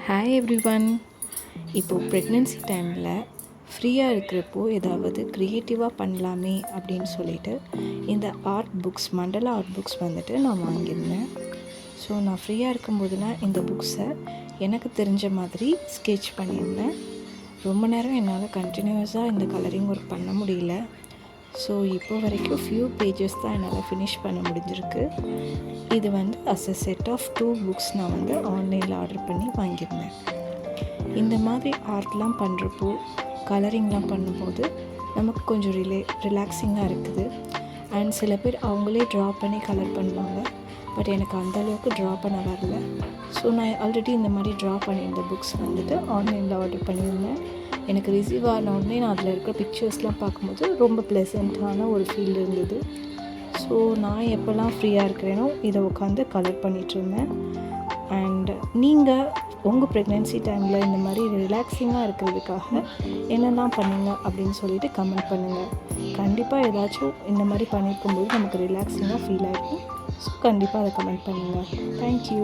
Hi everyone. இப்போது pregnancy டைமில் ஃப்ரீயாக இருக்கிறப்போ ஏதாவது க்ரியேட்டிவாக பண்ணலாமே அப்படின்னு சொல்லிட்டு இந்த ஆர்ட் புக்ஸ், மண்டலா ஆர்ட் புக்ஸ் வந்துட்டு நான் வாங்கியிருந்தேன். ஸோ நான் ஃப்ரீயாக இருக்கும்போதெல்லாம் இந்த புக்ஸை எனக்கு தெரிஞ்ச மாதிரி ஸ்கெட்ச் பண்ணியிருந்தேன். ரொம்ப நேரம் என்னால் கண்டினியூஸாக இந்த கலரிங் ஒர்க் பண்ண முடியல. ஸோ இப்போ வரைக்கும் ஃபியூ பேஜஸ் தான் என்னால் ஃபினிஷ் பண்ண முடிஞ்சிருக்கு. இது வந்து as a set of 2 books நான் வந்து ஆன்லைனில் ஆர்டர் பண்ணி வாங்கியிருந்தேன். இந்த மாதிரி ஆர்ட்லாம் பண்ணுறப்போ, கலரிங்லாம் பண்ணும்போது நமக்கு கொஞ்சம் ரிலாக்ஸிங்காக இருக்குது. அண்ட் சில பேர் அவங்களே ட்ரா பண்ணி கலர் பண்ணுவாங்க. பட் எனக்கு அந்தளவுக்கு ட்ரா பண்ண வரல. ஸோ நான் ஆல்ரெடி இந்த மாதிரி ட்ரா பண்ணியிருந்த புக்ஸ் வந்துட்டு ஆன்லைனில் ஆர்டர் பண்ணியிருந்தேன். எனக்கு ரிசீவ் ஆன உடனே நான் அதில் இருக்கிற பிக்சர்ஸ்லாம் பார்க்கும்போது ரொம்ப ப்ளசண்ட்டான ஒரு ஃபீல் இருந்தது. ஸோ நான் எப்போல்லாம் ஃப்ரீயாக இருக்கிறேனோ இதை உட்காந்து கலர் பண்ணிகிட்ருந்தேன். அண்ட் நீங்கள் உங்கள் ப்ரெக்னென்சி டைமில் இந்த மாதிரி ரிலாக்ஸிங்காக இருக்கிறதுக்காக என்னெல்லாம் பண்ணுங்க அப்படின்னு சொல்லிட்டு கமெண்ட் பண்ணுங்கள். கண்டிப்பாக ஏதாச்சும் இந்த மாதிரி பண்ணியிருக்கும்போது நமக்கு ரிலாக்ஸிங்காக ஃபீல் ஆகிருக்கும். ஸோ கண்டிப்பாக அதை கமெண்ட் பண்ணுங்கள். தேங்க்யூ.